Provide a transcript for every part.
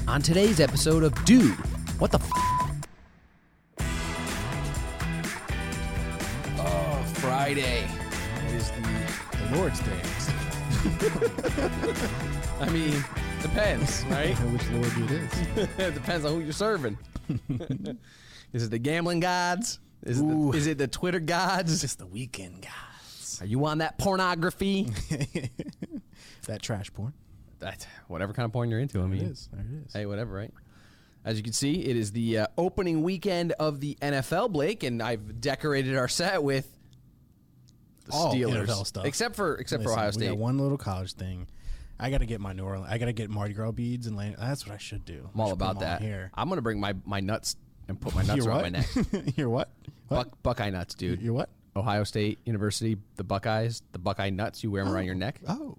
on today's episode of Dude, What the F***? Oh, Friday. It is the Lord's Day. I mean, depends, right? Which Lord it is. It depends on who you're serving. Is it the gambling gods? Is it the Twitter gods? It's the weekend gods. Are you on that pornography? That trash porn. That whatever kind of porn you're into. I mean, There it is. Hey, whatever, right? As you can see, it is the opening weekend of the NFL, Blake, and I've decorated our set with the Steelers, NFL stuff. except for Ohio State. We got one little college thing. I got to get my New Orleans. I got to get Mardi Gras beads and land. That's what I should do. I'm all about that. Here. I'm gonna bring my nuts and put my nuts around my neck. You're what? Buckeye nuts, dude. You're what? Ohio State University, the Buckeyes, the Buckeye nuts. You wear them around your neck. Oh,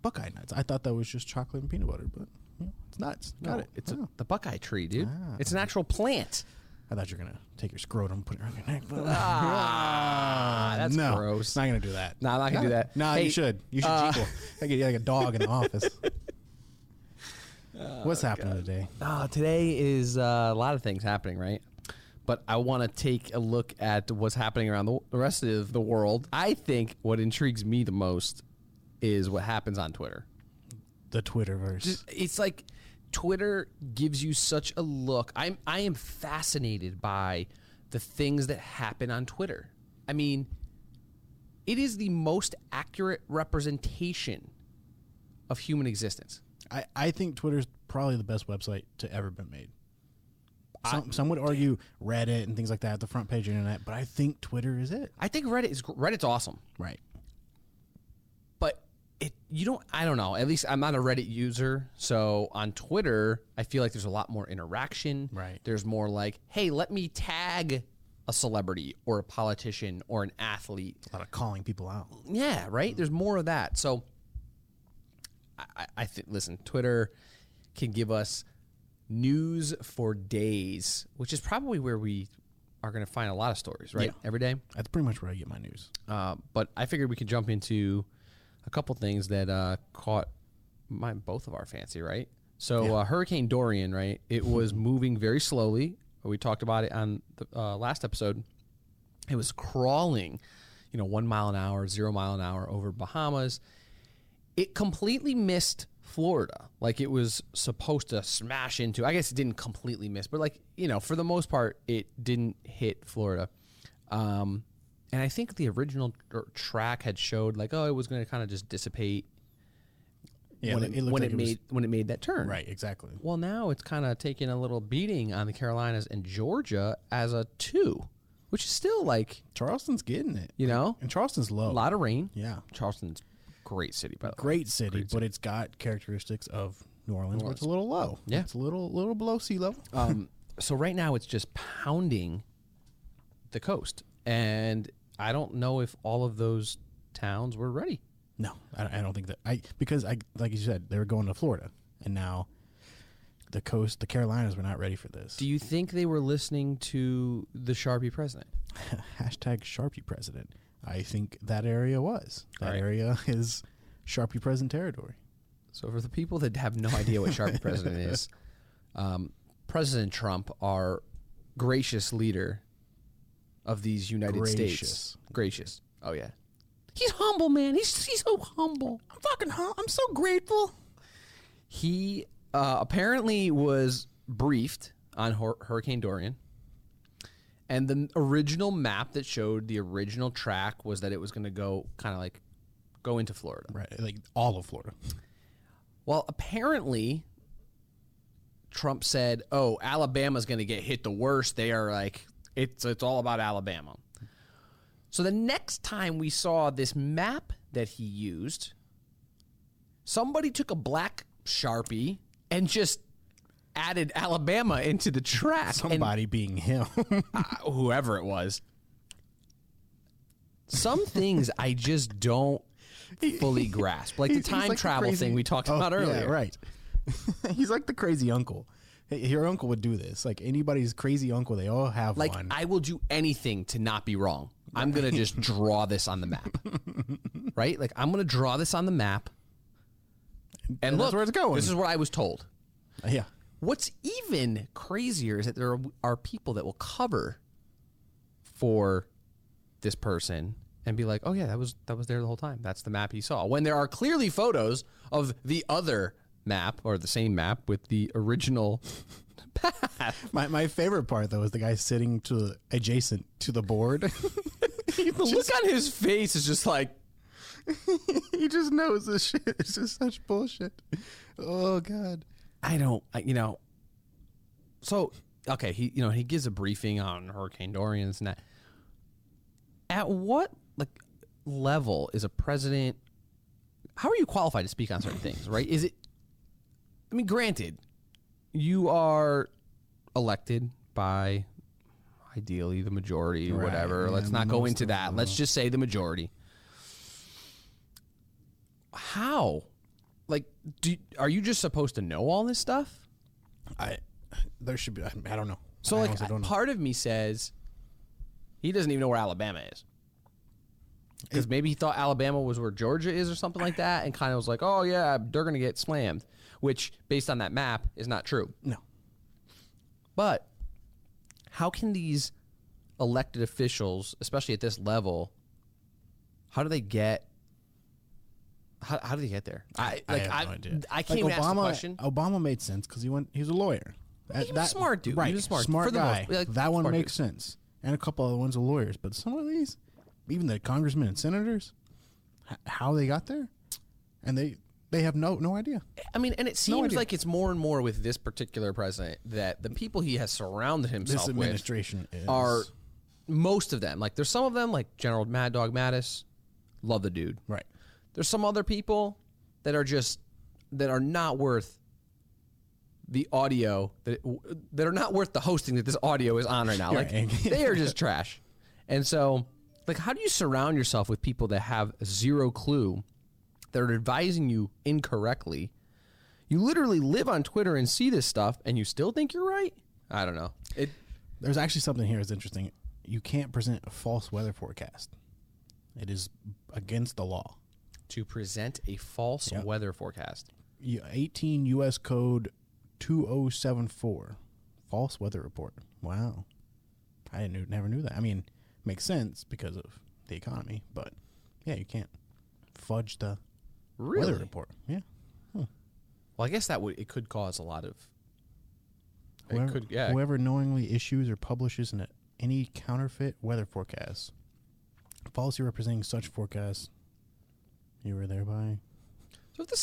Buckeye nuts. I thought that was just chocolate and peanut butter, but it's nuts. Got it. It's the Buckeye tree, dude. It's an actual plant. I thought you were gonna take your scrotum, put it around your neck. But That's no, gross. Not gonna do that. No, I'm not gonna do that. No, Hey, you should. You should Jekyll. I get like a dog in the office. What's happening today? Today is a lot of things happening, right? But I want to take a look at what's happening around the rest of the world. I think what intrigues me the most is what happens on Twitter. The Twitterverse. It's like Twitter gives you such a look. I am fascinated by the things that happen on Twitter. I mean, it is the most accurate representation of human existence. I think Twitter's probably the best website to ever been made. Some would argue Reddit and things like that, the front page of the internet, but I think Twitter is it. I think Reddit's awesome. Right. But I don't know. At least I'm not a Reddit user. So on Twitter, I feel like there's a lot more interaction. Right. There's more like, hey, let me tag a celebrity or a politician or an athlete. A lot of calling people out. Yeah, right? There's more of that. So I think, listen, Twitter can give us news for days, which is probably where we are going to find a lot of stories, right? Yeah. Every day. That's pretty much where I get my news. But I figured we could jump into a couple things that caught both of our fancy, right? So Hurricane Dorian, right? It was moving very slowly. We talked about it on the last episode. It was crawling, 1 mile an hour, 0 mile an hour over Bahamas. It completely missed Florida. Like it was supposed to smash into. I guess it didn't completely miss, but for the most part, it didn't hit Florida. And I think the original track had showed it was going to kind of just dissipate. Yeah, when it made that turn. Right, exactly. Well, now it's kind of taking a little beating on the Carolinas and Georgia as a 2, which is still Charleston's getting it. And Charleston's low. A lot of rain. Yeah. Charleston's great city, by the way. Great city, but it's got characteristics of New Orleans where it's a little low. Yeah. It's a little below sea level. So right now it's just pounding the coast. And I don't know if all of those towns were ready. No, I don't think that. Because like you said, they were going to Florida, and now the coast, the Carolinas, were not ready for this. Do you think they were listening to the Sharpie president? Hashtag Sharpie president. I think that area was. That right. area is Sharpie president territory. So for the people that have no idea what Sharpie president is, President Trump, our gracious leader of these United States. Gracious. Oh, yeah. He's humble, man. He's so humble. I'm fucking I'm so grateful. He apparently was briefed on Hurricane Dorian. And the original map that showed the original track was that it was going to go go into Florida. Right, like all of Florida. Well, apparently, Trump said, Alabama's going to get hit the worst. They are it's all about Alabama. So the next time we saw this map that he used, somebody took a black Sharpie and just added Alabama into the track. Somebody being him. Whoever it was. Some things I just don't fully grasp. Like the time travel thing we talked about earlier. Yeah, right. He's like the crazy uncle. Hey, your uncle would do this. Like anybody's crazy uncle, they all have one. I will do anything to not be wrong. I'm going to just draw this on the map. Right? I'm going to draw this on the map. And look, that's where it's going. This is what I was told. Yeah. what's even crazier is that there are people that will cover for this person and be like, oh yeah, that was there the whole time. That's the map he saw. When there are clearly photos of the other map or the same map with the original path. My favorite part though is the guy sitting adjacent to the board. The look on his face is just like he just knows this shit. It's just such bullshit. Oh God. So okay, he gives a briefing on Hurricane Dorian and that. At what level is a president? How are you qualified to speak on certain things? Right? Is it? I mean, granted, you are elected by ideally the majority or whatever. Yeah, let's not go into that. Let's just say the majority. How? Are you just supposed to know all this stuff? There should be. I don't know. So part of me says he doesn't even know where Alabama is. Because maybe he thought Alabama was where Georgia is or something like that, and kind of was like, oh, yeah, they're going to get slammed, which, based on that map, is not true. No. But how can these elected officials, especially at this level, how do they get there? I have no idea. I can't even ask the question. Obama made sense because he was a lawyer. He was a smart dude. Right, he was smart guy. That one makes dude. Sense. And a couple other ones are lawyers. But some of these, even the congressmen and senators, how they got there, and they have no idea. I mean, and it seems like it's more and more with this particular president that the people he has surrounded himself with are most of them. Like, there's some of them, like General Mad Dog Mattis, love the dude. Right. There's some other people that are not worth the audio that are not worth the hosting that this audio is on right now. Like, they are just trash. And so, how do you surround yourself with people that have zero clue, that are advising you incorrectly? You literally live on Twitter and see this stuff, and you still think you're right? I don't know. There's actually something here that's interesting. You can't present a false weather forecast. It is against the law. To present a false weather forecast. 18 U.S. Code 2074. False weather report. Wow. I never knew that. I mean, makes sense because of the economy, but yeah, you can't fudge the weather report. Yeah. Well, I guess it could cause a lot of. Whoever knowingly issues or publishes any counterfeit weather forecasts, policy representing such forecasts, you were thereby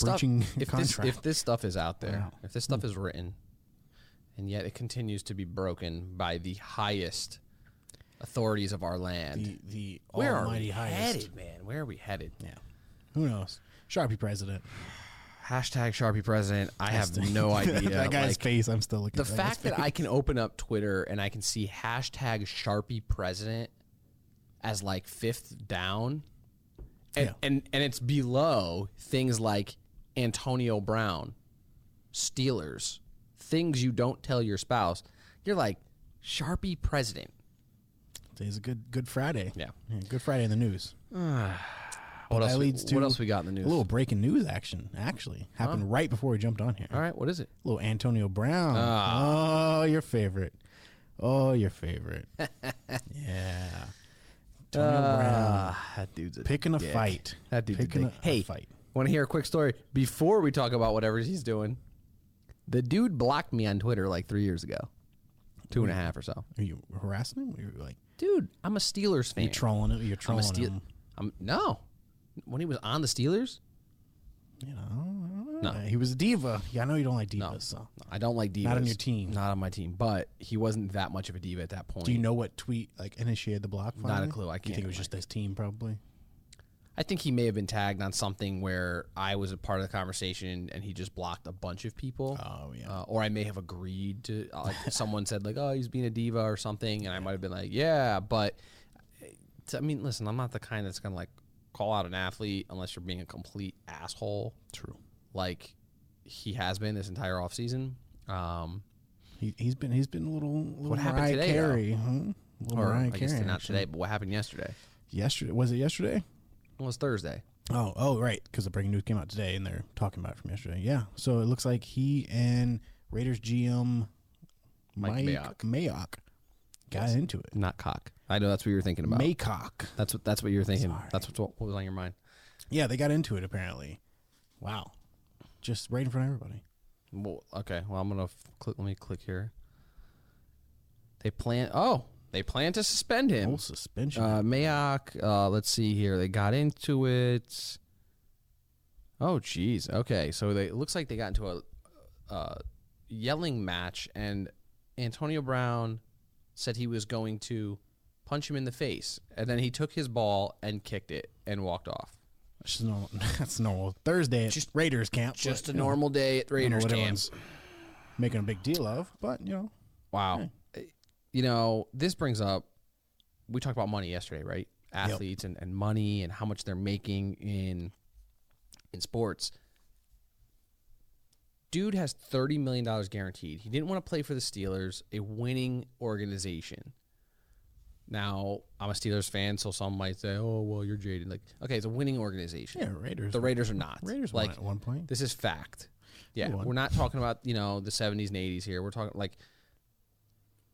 breaching contract. If this stuff is out there, if this stuff is written, and yet it continues to be broken by the highest authorities of our land, the where almighty are we highest. headed, man? Where are we headed? Yeah, who knows? Sharpie president. Hashtag Sharpie president. I have no idea. That guy's face, I'm still looking at. The fact that I can open up Twitter and I can see hashtag Sharpie president as fifth down. And it's below things like Antonio Brown, Steelers, things you don't tell your spouse. You're like, Sharpie president. Today's a good Friday. Yeah. Good Friday in the news. What else we got in the news? A little breaking news action, actually. Happened right before we jumped on here. All right, what is it? A little Antonio Brown. Oh, your favorite. Yeah. Antonio Brown. That dude's picking a fight. That dude's picking a fight. Want to hear a quick story before we talk about whatever he's doing? The dude blocked me on Twitter 3 years ago. 2.5 or so. Are you harassing him? Or you like, dude, I'm a Steelers fan. You're trolling him. You're trolling him. No. When he was on the Steelers? No. He was a diva. Yeah, I know you don't like divas. No, I don't like divas. Not on your team. Not on my team. But he wasn't that much of a diva at that point. Do you know what tweet initiated the block? Finally? Not a clue. I can't. You think it was just his team, probably? I think he may have been tagged on something where I was a part of the conversation and he just blocked a bunch of people. Oh, yeah. Or I may have agreed to, someone said oh, he's being a diva or something. And I might have been like, yeah, but I mean, listen, I'm not the kind that's going to call out an athlete unless you're being a complete asshole. True. Like he has been this entire offseason. He's been a little what happened today? Carey, Or I guess not today, but what happened yesterday? Yesterday. Was it yesterday? It was Thursday. Oh, right. Because the breaking news came out today, and they're talking about it from yesterday. Yeah. So it looks like he and Raiders GM Mike Mayock got into it. Not cock. I know that's what you were thinking about. Maycock. That's what you were thinking. Sorry. That's what was on your mind. Yeah, they got into it apparently. Wow. Just right in front of everybody. Well, okay. Well, I'm gonna click. Let me click here. They plan to suspend him. Oh, suspension. Mayock. Let's see here. They got into it. Oh, geez. Okay, so it looks like they got into a yelling match, and Antonio Brown said he was going to punch him in the face, and then he took his ball and kicked it and walked off. That's normal. That's normal. Thursday at Raiders camp. Just a normal day at Raiders camp. Making a big deal of, but, you know. Wow. Hey. You know, this brings up, we talked about money yesterday, right? Athletes and money and how much they're making in sports. Dude has $30 million guaranteed. He didn't want to play for the Steelers, a winning organization. Now, I'm a Steelers fan, so some might say, oh, well, you're jaded. Like, okay, it's a winning organization. Yeah, Raiders. The Raiders are not. Raiders won at one point. This is fact. Yeah, we're not talking about, the 70s and 80s here. We're talking, like,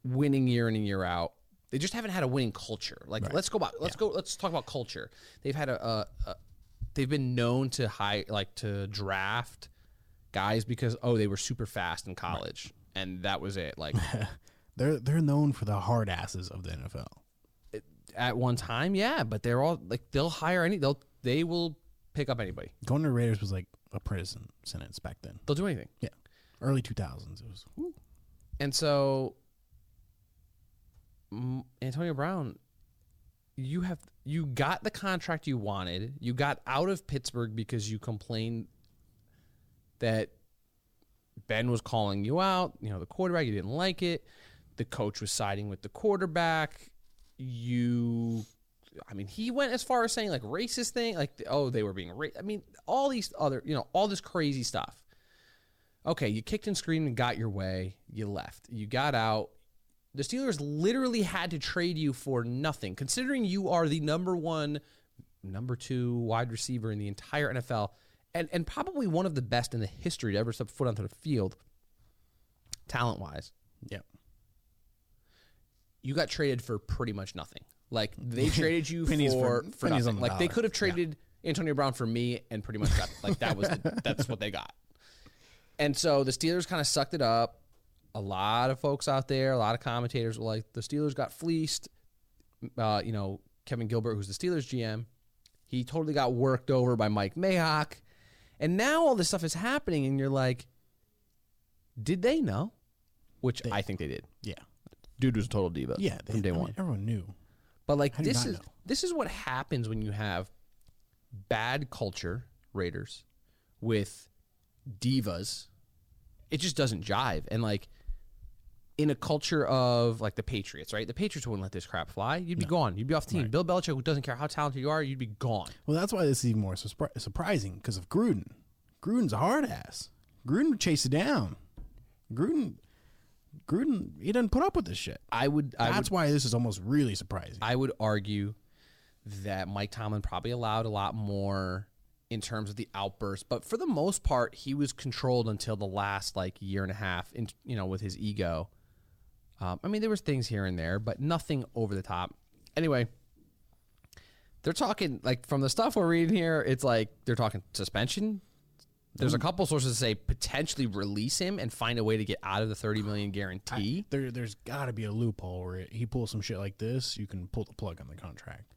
winning year in and year out. They just haven't had a winning culture. Like, right. Let's talk about culture. They've had they've been known to draft guys because they were super fast in college, right. And that was it. Like they're known for the hard asses of the NFL. At one time, yeah, but they're all like they'll hire they will pick up anybody. Going to the Raiders was like a prison sentence back then. They'll do anything. Yeah, early 2000s it was. Woo. And so Antonio Brown, you got the contract you wanted. You got out of Pittsburgh because you complained that Ben was calling you out. The quarterback, you didn't like it. The coach was siding with the quarterback. He went as far as saying like racist thing, like they were being racist. I mean, all these other, all this crazy stuff. Okay, you kicked and screamed and got your way. You left. You got out. The Steelers literally had to trade you for nothing, considering you are the number 2 wide receiver in the entire NFL, and probably one of the best in the history to ever step foot onto the field, talent-wise. Yep. You got traded for pretty much nothing. Like, they traded you for nothing. Like, they could have traded Antonio Brown for me and pretty much got, like, that's what they got. And so the Steelers kind of sucked it up. A lot of folks out there, a lot of commentators were like, the Steelers got fleeced. Kevin Gilbert, who's the Steelers GM, he totally got worked over by Mike Mayock. And now all this stuff is happening, and you're like, did they know? Which I think they did. Yeah. Dude was a total diva from day one. Everyone knew. But like this is what happens when you have bad culture, Raiders, with divas. It just doesn't jive. And like, in a culture of like the Patriots, right? The Patriots wouldn't let this crap fly. You'd be gone. You'd be off the team. Right. Bill Belichick, who doesn't care how talented you are, you'd be gone. Well, that's why this is even more surprising because of Gruden. Gruden's a hard ass. Gruden would chase it down. Gruden, he doesn't put up with this shit. That's why this is almost really surprising. I would argue that Mike Tomlin probably allowed a lot more in terms of the outbursts, but for the most part, he was controlled until the last like year and a half. With his ego. There was things here and there, but nothing over the top. Anyway, they're talking, like, from the stuff we're reading here, it's like they're talking suspension. There's a couple sources that say potentially release him and find a way to get out of the $30 million guarantee. There's got to be a loophole where he pulls some shit like this, you can pull the plug on the contract.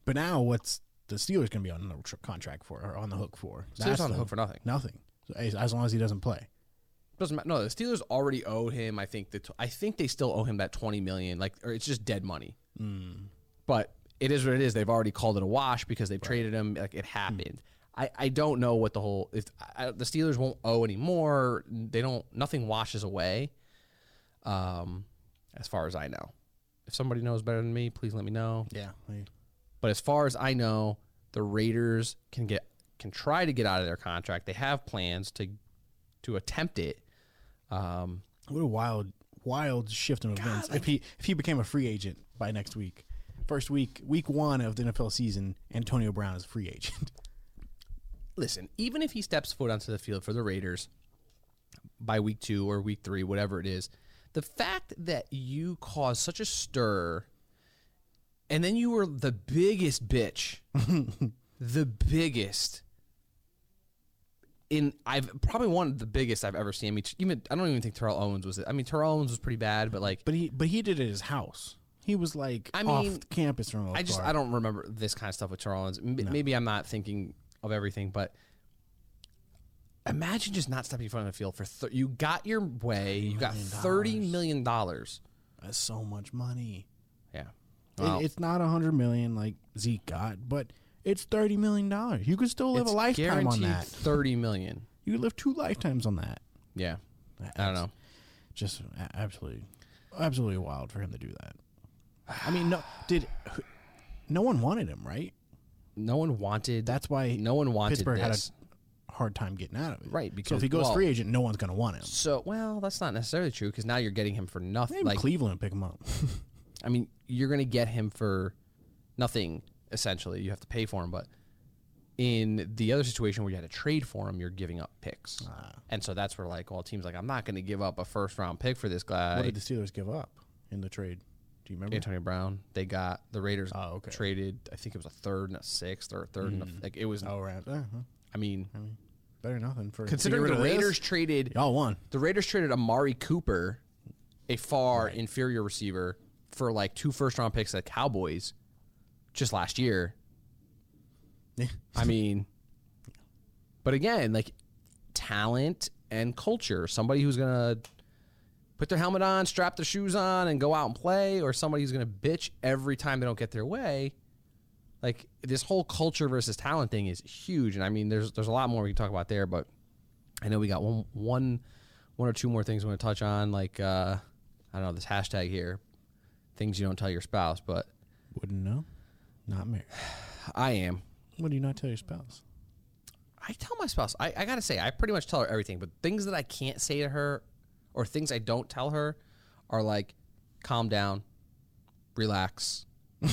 But now what's the Steelers going to be on the contract for, or on the hook for? Steelers on the hook for nothing. Nothing. So as long as he doesn't play. Doesn't matter. No, the Steelers already owe him. I think they still owe him that $20 million. Or it's just dead money. But it is what it is. They've already called it a wash because they've traded him. Like, it happened. I don't know what the whole. If the Steelers won't owe anymore, nothing washes away. As far as I know, if somebody knows better than me, please let me know. Yeah. But as far as I know, the Raiders can try to get out of their contract. They have plans to attempt it. What a wild shift in events. If he became a free agent by next week, first week 1 of the NFL season, Antonio Brown is a free agent. Listen, even if he steps foot onto the field for the Raiders, by week 2 or week 3, whatever it is. The fact that you caused such a stir, and then you were the biggest bitch, the biggest. I've probably one of the biggest I've ever seen. I mean, I don't even think Terrell Owens was it. I mean, Terrell Owens was pretty bad, but like, but he did it at his house. He was like off campus from I don't remember this kind of stuff with Terrell Owens. Maybe I'm not thinking of everything, but imagine just not stepping in front of the field for you got your way. You got $30 million. That's so much money. Yeah, it's not $100 million like Zeke got, but it's $30 million. You could still live a lifetime on that. $30 million. You could live 2 lifetimes on that. Yeah, I don't know. Just absolutely wild for him to do that. I mean, no one wanted him, right? No one wanted. That's why no one wanted Pittsburgh this. had a hard time getting out of it. Right, because so if he goes free agent, no one's going to want him. So, that's not necessarily true because now you're getting him for nothing. Maybe Cleveland pick him up. I mean, you're going to get him for nothing, essentially. You have to pay for him, but in the other situation where you had to trade for him, you're giving up picks. And so that's where, like, teams like, I'm not going to give up a first-round pick for this guy. What did the Steelers give up in the trade? Do you remember? Antonio Brown. They got the Raiders traded, I think it was a third and a sixth or a third and a, like, it was. Oh, right. I mean, better nothing for considering the Raiders traded. Y'all won. The Raiders traded Amari Cooper, a far inferior receiver, for like 2 first-round picks at Cowboys just last year. Yeah. I mean, but again, like talent and culture. Somebody who's going to put their helmet on, strap their shoes on, and go out and play, or somebody who's going to bitch every time they don't get their way. Like, this whole culture versus talent thing is huge. And, I mean, there's a lot more we can talk about there, but I know we got one or two more things we want to touch on, like, I don't know, this hashtag here, things you don't tell your spouse, but... Wouldn't know. Not married. I am. What do you not tell your spouse? I tell my spouse. I got to say, I pretty much tell her everything, but things that I can't say to her or things I don't tell her are like, calm down, relax. Well,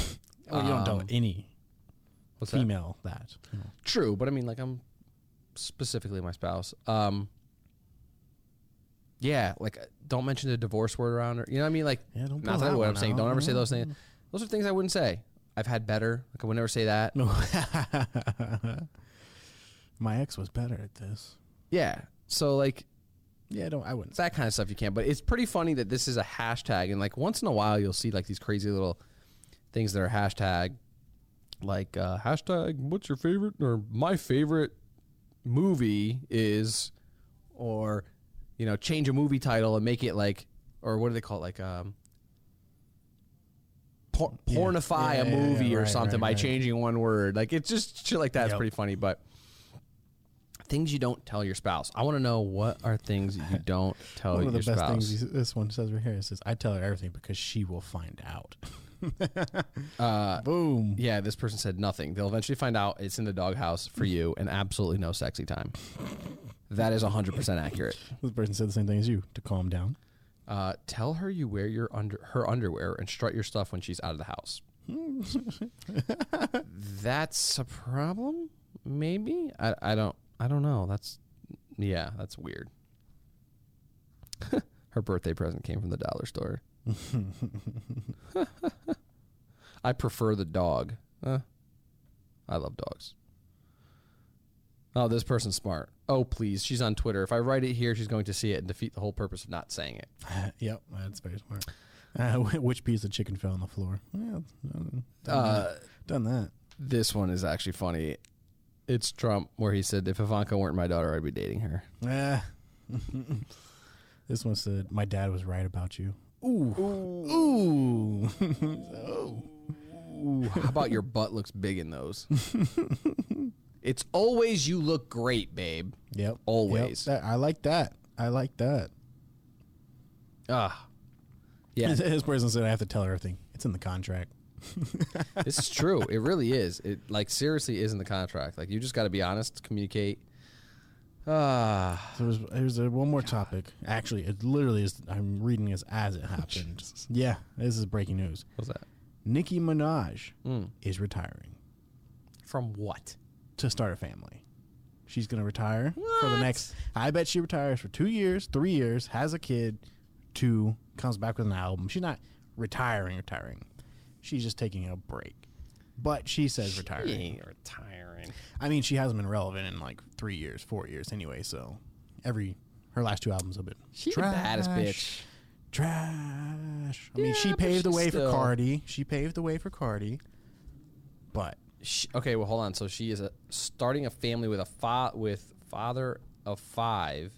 you don't tell any female that. True, but I mean, like, I'm specifically my spouse. Yeah, like, don't mention the divorce word around her. You know what I mean? Like, don't not that what I'm saying. Don't ever say those things. Those are things I wouldn't say. I've had better. Like, I would never say that. No. My ex was better at this. Yeah. So, like, yeah, I wouldn't. That kind of stuff you can. But it's pretty funny that this is a hashtag. And, like, once in a while, you'll see, like, these crazy little things that are hashtag. Like, hashtag, what's your favorite? Or my favorite movie is, or, you know, change a movie title and make it like, or what do they call it? Like, pornify a movie or something by changing one word. Like, it's just shit like that. It's pretty funny. But things you don't tell your spouse. I want to know, what are things that you don't tell your spouse? One of the best things this one says right here, it says, I tell her everything because she will find out. Boom. Yeah, this person said nothing. They'll eventually find out it's in the doghouse for you and absolutely no sexy time. That is 100% accurate. This person said the same thing as you, to calm down. Tell her you wear her underwear and strut your stuff when she's out of the house. That's a problem? Maybe? I don't know. That's weird. Her birthday present came from the dollar store. I prefer the dog. I love dogs. Oh, this person's smart. Oh, please. She's on Twitter. If I write it here, she's going to see it and defeat the whole purpose of not saying it. Yep, that's very smart. Which piece of chicken fell on the floor? Yeah, done that. This one is actually funny. It's Trump, where he said, if Ivanka weren't my daughter, I'd be dating her. This one said, my dad was right about you. Ooh. Ooh. How about your butt looks big in those? It's always you look great, babe. Yep. Always. Yep. I like that. Yeah. His person said I have to tell her everything. It's in the contract. This is true. It really is. It, like, seriously is in the contract. Like, you just got to be honest, communicate. So here's one more topic. Actually, it literally is. I'm reading this as it happened. Yeah, this is breaking news. What's that? Nicki Minaj is retiring. From what? To start a family. she's going to retire for the next. I bet she retires for 2 years, 3 years, has a kid, 2, comes back with an album. She's not retiring. She's just taking a break. But she says retiring. She ain't retiring. I mean, she hasn't been relevant in like 3 years, 4 years anyway. So her last 2 albums have been She's trash, the baddest bitch. Trash. I mean, Yeah, she but paved the she's way still- for Cardi. But Okay, well, hold on. So she is starting a family with father of 5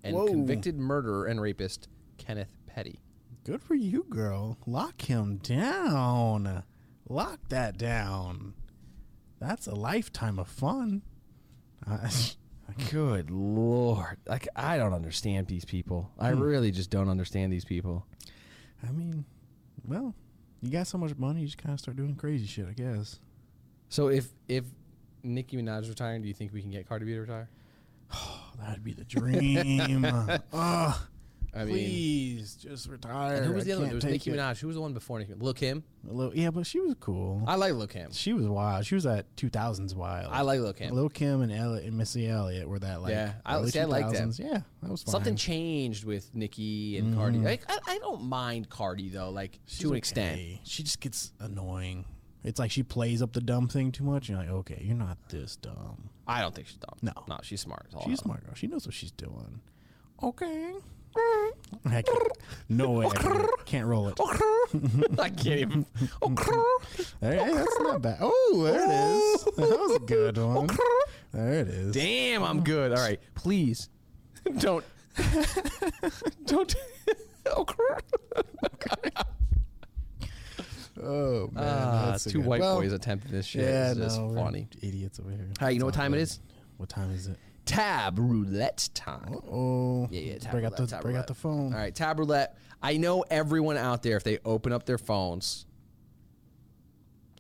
and Whoa. convicted murderer and rapist Kenneth Petty. good for you, girl. Lock him down. Lock that down. That's a lifetime of fun. Good Lord. Like, I don't understand these people. I really just don't understand these people. I mean, well, you got so much money, you just kind of start doing crazy shit, I guess. So if Nicki Minaj is retiring, do you think we can get Cardi B to retire? Oh, that'd be the dream. I mean, please, just retire. and who was the I other one? It can't was Nicki take Minaj. Who was the one before Nicki? Lil Kim? Yeah, but she was cool. I like Lil Kim. She was wild. She was at 2000s wild. I like Lil Kim. Lil Kim and Missy Elliott were that like Yeah, early I like them. 2000s. Yeah, that was fine. Something changed with Nicki and Cardi. Like, I don't mind Cardi, though, like, She's to an okay. extent. She just gets annoying. It's like she plays up the dumb thing too much. You're like, okay, you're not this dumb. I don't think she's dumb. No, she's smart. It's all she's hell. smart girl. She knows what she's doing. Okay. Heck, no way. Can't roll it. I can't even. Hey, that's not bad. Oh, there it is. That was a good one. There it is. Damn, I'm good. All right, please don't. Oh man, that's a two good- white well, boys attempted this shit. Yeah, It's just no, we're funny. idiots over here. All right, you know what It's all time it good. is? What time is it? Tab roulette time. Oh, Yeah, let's tab break roulette, out tab the roulette. phone. All right, tab roulette. I know everyone out there, if they open up their phones,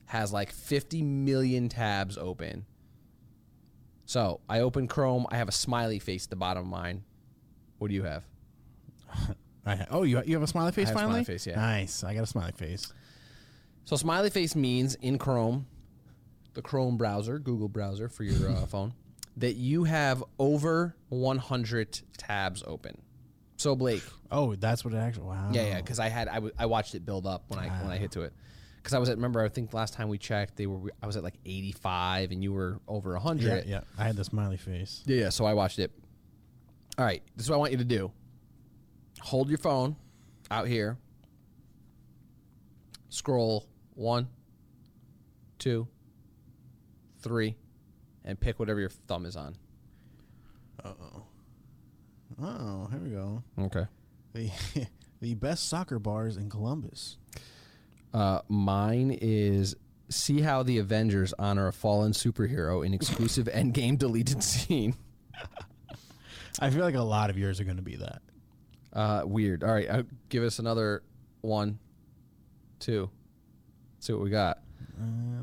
has like 50 million tabs open. So I open Chrome. I have a smiley face at the bottom of mine. What do you have? You have a smiley face I have a finally? smiley face, yeah. Nice. I got a smiley face. So smiley face means in Chrome, the Chrome browser, Google browser for your phone, that you have over 100 tabs open. So Blake, Oh, that's what it actually. Wow. yeah, because I watched it build up when I hit to it. Because I think last time we checked, I was at like 85 and you were over 100. Yeah. I had the smiley face. Yeah, so I watched it. All right, this is what I want you to do. Hold your phone out here. Scroll 1, 2, 3, and pick whatever your thumb is on. Oh, here we go. Okay. The best soccer bars in Columbus. Mine is see how the Avengers honor a fallen superhero in exclusive endgame deleted scene. I feel like a lot of yours are going to be that. Weird. All right, give us another 1, 2. See what we got.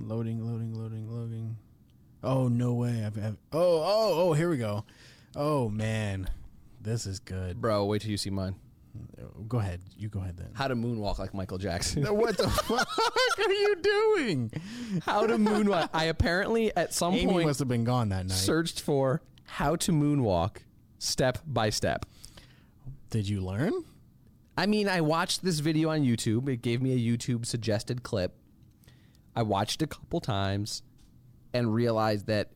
Loading. Oh, no way. Here we go. Oh, man. This is good. Bro, wait till you see mine. Go ahead. You go ahead then. How to moonwalk like Michael Jackson. What the fuck are you doing? How to moonwalk. I apparently at some Amy point must have been gone that night. searched for how to moonwalk step by step. Did you learn? I mean, I watched this video on YouTube. It gave me a YouTube suggested clip. I watched it a couple times and realized that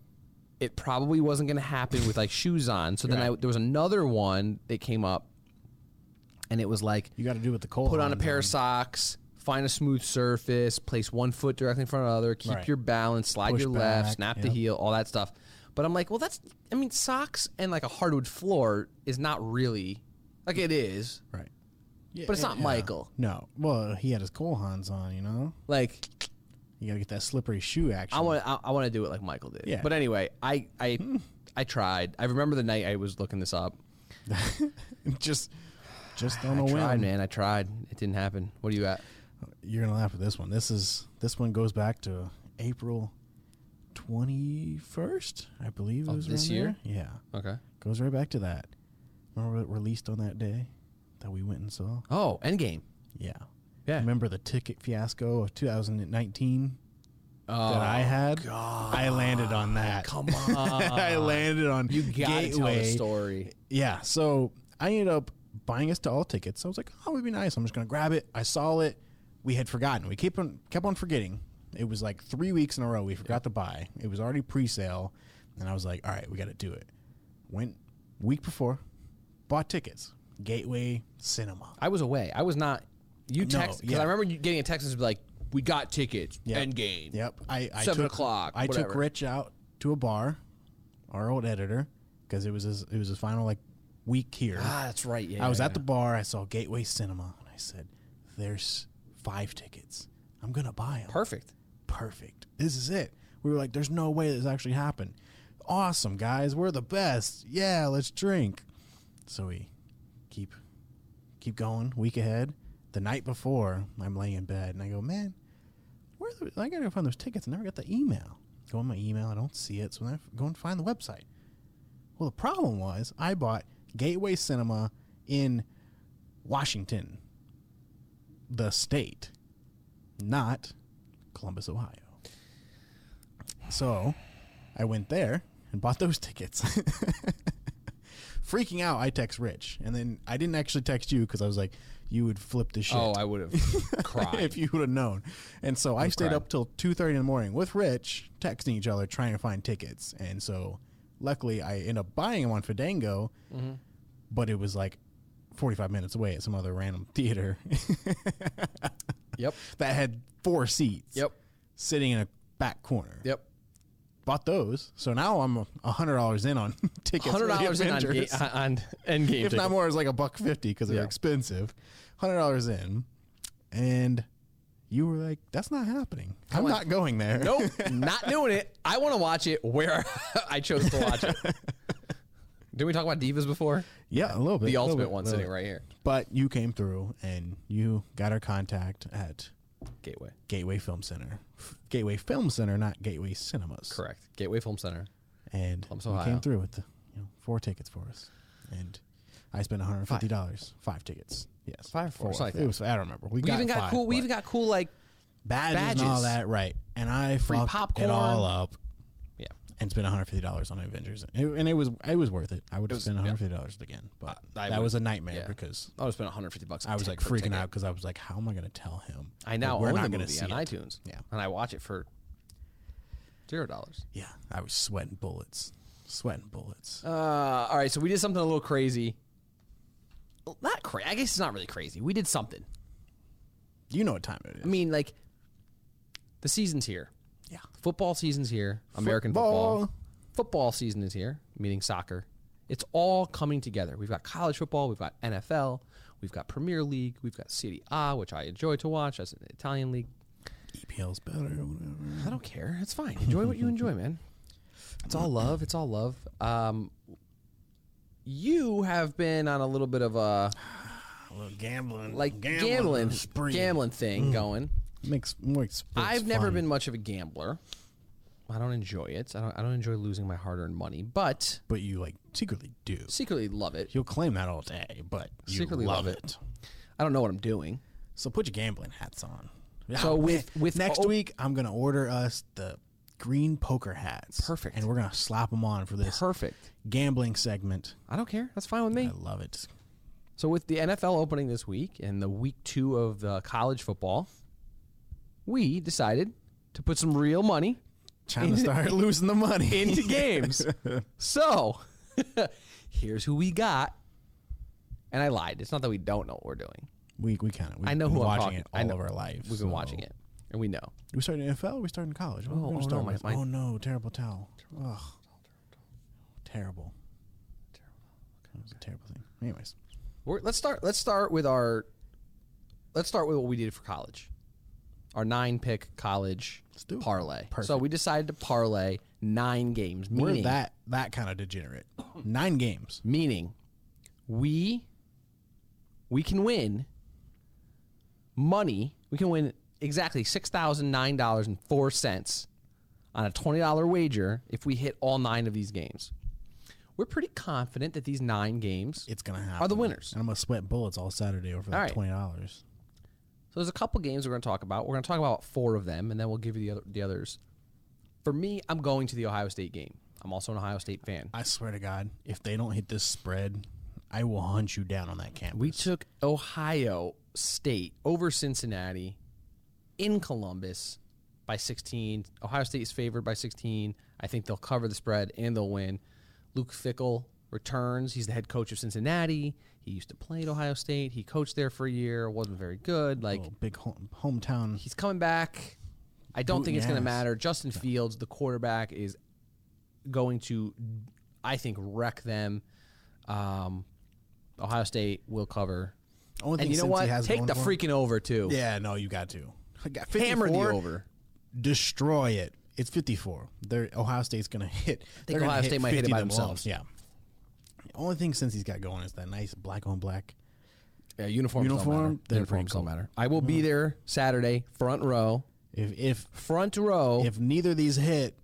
it probably wasn't going to happen with like shoes on. So then there was another one that came up and it was like, You got to do with the cold. put on a pair of socks, find a smooth surface, place one foot directly in front of the other, keep Right. your balance, slide Push your left, back, snap the yep. heel, all that stuff. But I'm like, well, socks and like a hardwood floor is not really, like it is, Right. Yeah, but it's not Michael. No. Well, he had his Cole Hans on, you know? Like, You got to get that slippery shoe action. I want to do it like Michael did. Yeah. But anyway, I tried. I remember the night I was looking this up. just on I a tried, whim. man. I tried. It didn't happen. What do you got? You're going to laugh at this one. This one goes back to April 21st, I believe. Of it was this around year? there. Yeah. Okay. Goes right back to that. Remember it released on that day that we went and saw? Oh, Endgame. Yeah. Yeah. Remember the ticket fiasco of 2019? that I had, God. I landed on that. Come on. I landed on You gotta tell the story. Yeah, so I ended up buying us to all tickets. I was like, oh, it would be nice. I'm just going to grab it. I saw it. We had forgotten. We kept on forgetting. It was like 3 weeks in a row we forgot to buy. It was already pre-sale, and I was like, all right, we got to do it. Went week before, bought tickets. Gateway Cinema. I was away. I was not. You text because I remember you getting a text and be like, "We got tickets. End game. Yep. I 7 o'clock. I took Rich out to a bar, our old editor, because it was his final like week here. Ah, that's right. Yeah. I was at the bar. I saw Gateway Cinema, and I said, "There's 5 tickets. I'm gonna buy them." Perfect. This is it. We were like, "There's no way this actually happened." Awesome, guys. We're the best. Yeah, let's drink. So we keep going. Week ahead. The night before, I'm laying in bed, and I go, "Man, I gotta go find those tickets. I never got the email." Go on my email. I don't see it, so I go and find the website. Well, the problem was I bought Gateway Cinema in Washington, the state, not Columbus, Ohio. So I went there and bought those tickets. Freaking out, I text Rich, and then I didn't actually text you because I was like, you would flip the shit. Oh, I would have cried if you would have known. And so I stayed up till 2:30 in the morning with Rich, texting each other, trying to find tickets. And so luckily I ended up buying them on Fandango, but it was like 45 minutes away at some other random theater. Yep. That had 4 seats. Yep. Sitting in a back corner. Yep. Bought those. So now I'm $100 in on tickets. $100 in on Endgame If tickets. not more, it's like $150 because they're expensive. $100 in. And you were like, that's not happening. I'm not going there. Nope. Not doing it. I want to watch it where I chose to watch it. Didn't we talk about Divas before? Yeah, a little bit. The ultimate one sitting right here. But you came through and you got our contact at Gateway Film Center. Gateway Film Center, not Gateway Cinemas. Correct. Gateway Film Center. And Columbus, you Ohio. came through with the 4 tickets for us. And I spent $150. 5 tickets. Yes. 5 or 4. Like it was, I don't remember. We even got 5, cool. We even got cool like badges and all that, right? And I Free fucked popcorn. it all up. Yeah. And spent $150 on Avengers, and it was worth it. I would have spent $150 again, but that was a nightmare because I would have spent $150. I was like freaking out because I was like, "How am I going to tell him?" I now we're own not the going to movie see on it. iTunes. Yeah, and I watch it for $0. Yeah, I was sweating bullets. All right, so we did something a little crazy. Well, not crazy. I guess it's not really crazy. We did something. You know what time it is. I mean, like, the season's here. Yeah, football season's here. American football. Football season is here, meaning soccer. It's all coming together. We've got college football. We've got NFL. We've got Premier League. We've got Serie A, which I enjoy to watch. That's an Italian league. EPL's better or whatever. I don't care. It's fine. Enjoy what you enjoy, man. It's all love. It's all love. You have been on a little bit of a little gambling thing going. Makes more. I've never been much of a gambler. I don't enjoy it. I don't enjoy losing my hard-earned money, but you like secretly do. Secretly love it. You'll claim that all day, but you secretly love it. I don't know what I'm doing. So put your gambling hats on. So with next week, I'm gonna order us the green poker hats. Perfect. And we're gonna slap them on for this gambling segment. I don't care. That's fine with me. I love it. So with the NFL opening this week and the week 2 of the college football, we decided to put some real money. Trying to start losing the money into games. So here's who we got. And I lied. It's not that we don't know what we're doing. We kind of. I know who I'm talking. It all of our lives. We've been watching it, and we know. We started in NFL. We started in college. Oh no! Terrible towel. Ugh. Terrible. It was a terrible thing. Anyways, let's start with what we did for college. Our 9-pick college parlay. Perfect. So we decided to parlay 9 games. We're that kind of degenerate. 9 games. Meaning, we can win money. We can win exactly $6,009.04 on a $20 wager if we hit all 9 of these games. We're pretty confident that these 9 games it's gonna happen. are the winners. And I'm gonna sweat bullets all Saturday over that $20. So there's a couple games we're going to talk about. We're going to talk about 4 of them, and then we'll give you the others. For me, I'm going to the Ohio State game. I'm also an Ohio State fan. I swear to God, if they don't hit this spread, I will hunt you down on that campus. We took Ohio State over Cincinnati in Columbus by 16. Ohio State is favored by 16. I think they'll cover the spread and they'll win. Luke Fickell returns. He's the head coach of Cincinnati. He used to play at Ohio State. He coached there for a year. Wasn't very good. Big hometown. He's coming back. I don't think it's going to matter. Justin Fields, the quarterback, is going to, I think, wreck them. Ohio State will cover. And you know what? Take the freaking over, too. Yeah, no, you got to. Hammer the over. Destroy it. It's 54. Ohio State's going to hit. I think Ohio State might hit it by themselves. Yeah. The only thing since he's got going is that nice black on black. Yeah, uniforms don't matter. I will be there Saturday, front row. Front row. If neither of these hit,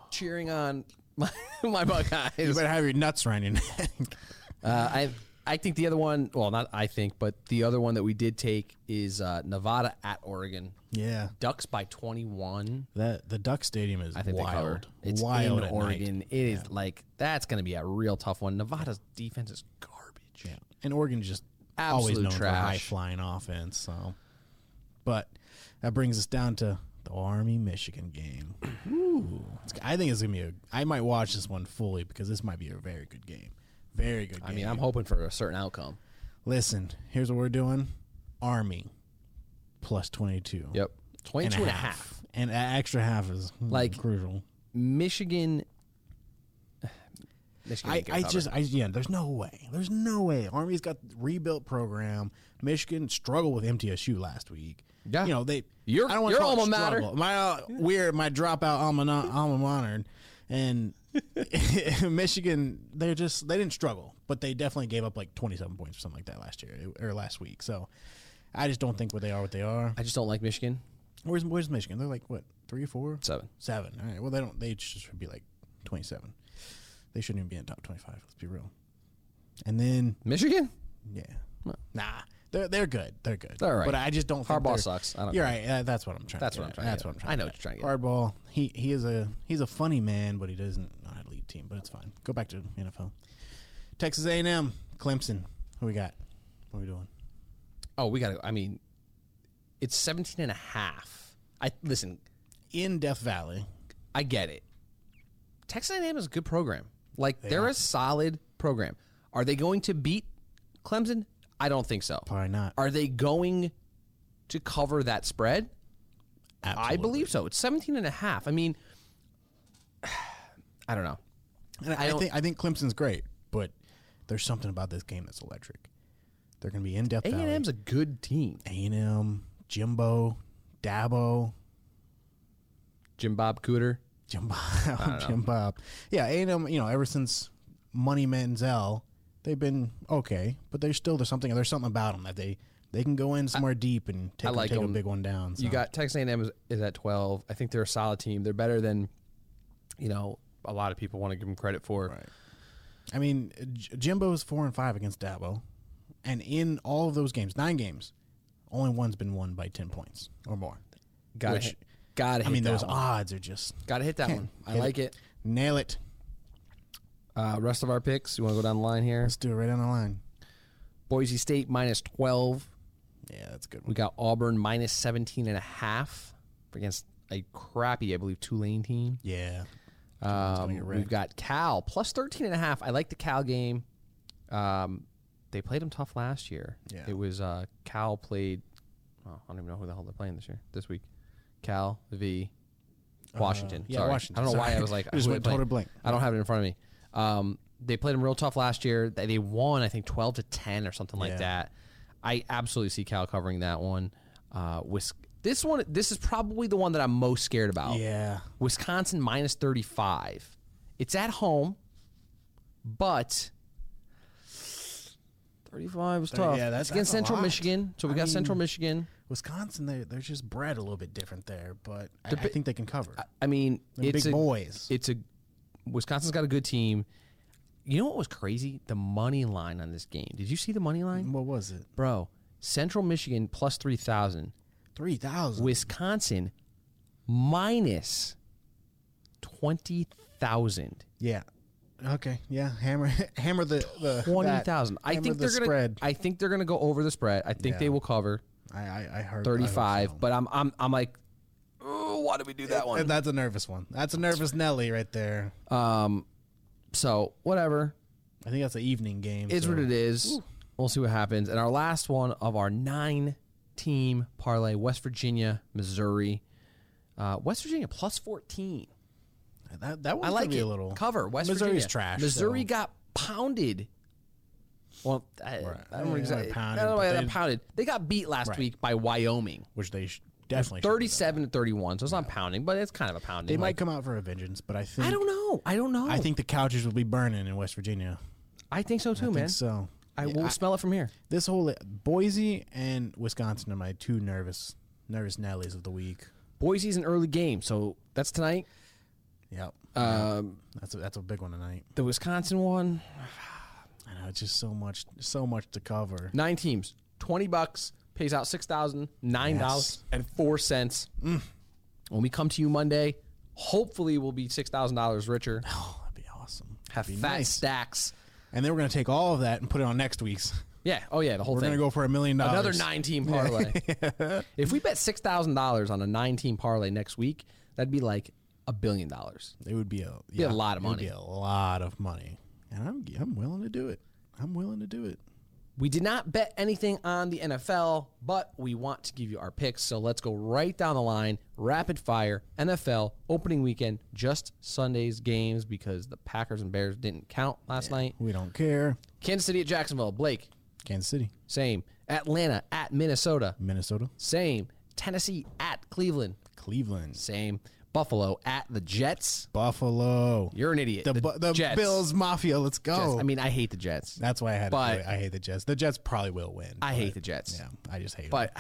cheering on my Buckeyes. You better have your nuts around your neck. I think the other one, well, not I think, but the other one that we did take is Nevada at Oregon. Yeah. Ducks by 21. The Duck Stadium is wild. It's wild in Oregon. Night. It is that's going to be a real tough one. Nevada's defense is garbage. Yeah. And Oregon's just always known for high-flying offense. So, but that brings us down to the Army-Michigan game. Ooh. I think it's going to be I might watch this one fully because this might be a very good game. Very good game. I mean, I'm hoping for a certain outcome. Listen, here's what we're doing. Army plus 22. Yep. 22 and a half. And an extra half is crucial. Michigan there's no way. There's no way. Army's got rebuilt program. Michigan struggled with MTSU last week. Yeah. You know, your alma matter. My dropout alma mater. And Michigan, they didn't struggle, but they definitely gave up like 27 points or something like that last week. So I just don't think what they are. I just don't like Michigan. Where's Michigan? They're like what, 3 or 4? 7. All right. Well, they should be like 27. They shouldn't even be in the top 25. Let's be real. And then Michigan, yeah, nah. They're good. They're good. All right. But I just don't think Harbaugh sucks. You're right. That's what I'm trying to get. I know what you're trying to get. Harbaugh, he's a funny man, but he doesn't know how to lead a team, but it's fine. Go back to NFL. Texas A&M, Clemson. Who we got? What are we doing? Oh, we got to, I mean, it's 17 and a half. Listen. In Death Valley. I get it. Texas A&M is a good program. They're a solid program. Are they going to beat Clemson? I don't think so. Probably not. Are they going to cover that spread? Absolutely. I believe so. It's 17 and a half. I mean, I don't know. And I think Clemson's great, but there's something about this game that's electric. They're going to be in Death Valley. A&M's a good team. A&M, Jimbo, Dabo. Jim Bob Cooter. Jim Bob. Yeah, A&M, ever since Money Manziel, they've been okay, but there's something about them that they can go in somewhere deep and take a big one down. So. You got Texas A&M is at 12. I think they're a solid team. They're better than, a lot of people want to give them credit for. Right. I mean, Jimbo's 4-5 against Dabo, and in all of those games, 9 games, only one's been won by 10 points or more. Got to hit those odds are just got to hit that one. I like it. Nail it. Rest of our picks, you want to go down the line here? Let's do it right down the line. Boise State minus 12. Yeah, that's good. We got Auburn minus 17 and a half against a crappy, I believe, Tulane team. Yeah. We've got Cal plus 13 and a half. I like the Cal game. They played them tough last year. Yeah. It was Cal played. I don't even know who the hell they're playing this week. Cal v. Washington. Sorry. Washington. I don't know why I was like, I just went total blank. I don't have it in front of me. They played them real tough last year. They won, I think, 12-10 or something like that. I absolutely see Cal covering that one. This is probably the one that I'm most scared about. Yeah. Wisconsin minus 35. It's at home, but 35 is tough. Yeah, that's against Central Michigan. So we got Central Michigan. Wisconsin, they're just bred a little bit different there, but I think they can cover. I mean, it's big boys. Wisconsin's got a good team. You know what was crazy? The money line on this game. Did you see the money line? What was it? Bro, Central Michigan plus 3,000. 3,000. Wisconsin minus 20,000. Yeah. Okay. Yeah. Hammer the 20,000. I think they're gonna. spread. I think they're gonna go over the spread. I think they will cover. I heard 35. so. But I'm like, oh, why did we do that one? That's a nervous one. That's a nervous Nelly right there. So whatever. I think that's an evening game. It's what it is. Ooh. We'll see what happens. And our last one of our 9-team parlay: West Virginia, Missouri. West Virginia plus 14. That one's gonna be a little cover. West Missouri's Virginia. trash. Missouri got pounded. Well, I don't know exactly. Pounded. They got beat last week by Wyoming, which they definitely 37-31. So it's not pounding, but it's kind of a pounding. They might come out for a vengeance, but I think I don't know. I think the couches will be burning in West Virginia. I think so too, man. I think so. I will smell it from here. This whole Boise and Wisconsin are my two nervous Nellies of the week. Boise's an early game, so that's tonight. Yep. That's a big one tonight. The Wisconsin one, I know it's just so much to cover. 9 teams, $20, pays out $6,009.04. When we come to you Monday, hopefully we'll be $6,000 richer. Oh, that'd be awesome. Have fat stacks, and then we're gonna take all of that and put it on next week's. Yeah. Oh yeah, the whole thing. We're gonna go for $1 million. Another 9-team parlay. Yeah. If we bet $6,000 on a 9-team parlay next week, that'd be like $1 billion. It would be a lot of money. It would be a lot of money, and I'm willing to do it. We did not bet anything on the NFL, but we want to give you our picks. So let's go right down the line. Rapid fire. NFL opening weekend. Just Sunday's games because the Packers and Bears didn't count last night. We don't care. Kansas City at Jacksonville. Blake. Kansas City. Same. Atlanta at Minnesota. Minnesota. Same. Tennessee at Cleveland. Cleveland. Same. Buffalo at the Jets. Buffalo. You're an idiot. The Jets. Bills Mafia. Let's go. Jets. I mean, I hate the Jets. That's why I had to do it. I hate the Jets. The Jets probably will win. I hate the Jets. Yeah, I just hate them. But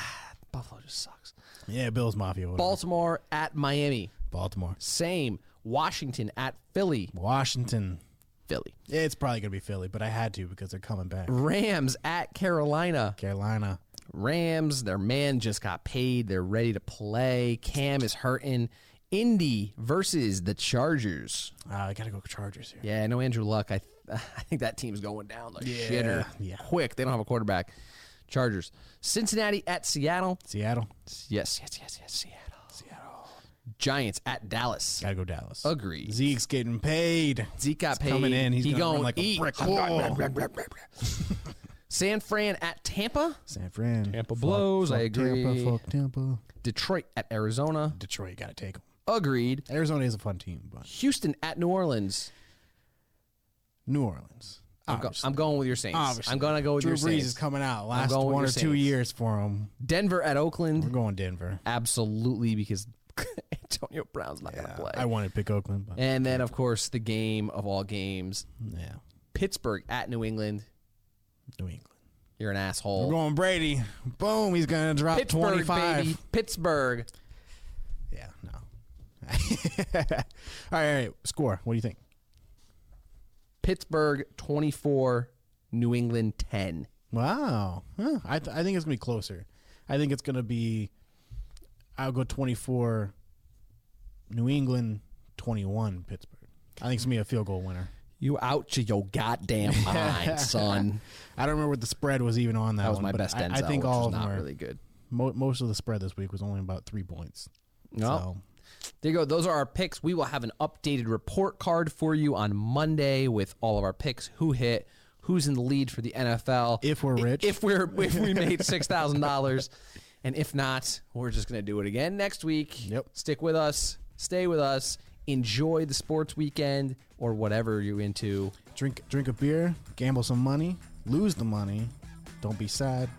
Buffalo just sucks. Yeah, Bills Mafia. Whatever. Baltimore at Miami. Baltimore. Same. Washington at Philly. Washington. Philly. It's probably going to be Philly, but I had to because they're coming back. Rams at Carolina. Carolina. Rams, their man just got paid. They're ready to play. Cam is hurting. Indy versus the Chargers. I got to go Chargers here. Yeah, no Andrew Luck. I think that team's going down like shitter. Yeah. Quick. They don't have a quarterback. Chargers. Cincinnati at Seattle. Seattle. Yes. Seattle. Giants at Dallas. Gotta go Dallas. Agreed. Zeke's getting paid. Zeke got paid. Coming in. He's going like eat. A brick wall. San Fran at Tampa. San Fran. Tampa blows. I agree. Fuck Tampa. Detroit at Arizona. Detroit, gotta take them. Agreed. Arizona is a fun team, but Houston at New Orleans. New Orleans. I'm going with your Saints. Obviously. I'm going to go with your Drew Brees Saints. is coming out. Last 1 or 2 years for him. Denver at Oakland. We're going Denver. Absolutely, because Antonio Brown's not going to play. I wanted to pick Oakland. But and then, of course, the game of all games. Yeah. Pittsburgh at New England. New England. You're an asshole. We're going Brady. Boom. He's going to drop Pittsburgh, 25. Baby. Pittsburgh. Yeah, no. All right. Score. What do you think? Pittsburgh 24, New England 10. Wow. Huh. I think it's going to be closer. I think it's going to be, I'll go 24, New England, 21, Pittsburgh. I think it's going to be a field goal winner. You out your goddamn mind, son. I don't remember what the spread was even on that one. That was my best Denzel, I think all of them them not were really good. Most of the spread this week was only about 3 points. No. So. There you go. Those are our picks. We will have an updated report card for you on Monday with all of our picks, who hit, who's in the lead for the NFL. If we're rich. If we made $6,000. And if not, we're just going to do it again next week. Yep. Stick with us. Stay with us. Enjoy the sports weekend or whatever you're into. Drink a beer, gamble some money, lose the money. Don't be sad.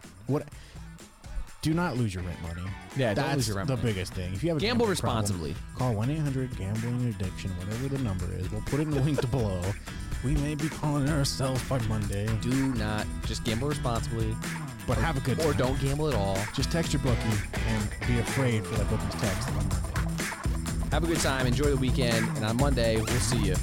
Do not lose your rent money. Yeah, that's don't lose your rent money. The biggest thing. If you have a gamble responsibly. Call 1-800-GAMBLING-ADDICTION, whatever the number is. We'll put it in the link below. We may be calling ourselves by Monday. Do not just gamble responsibly, but have a good time. Or don't gamble at all. Just text your bookie and be afraid for that bookie's text on Monday. Have a good time. Enjoy the weekend, and on Monday we'll see you.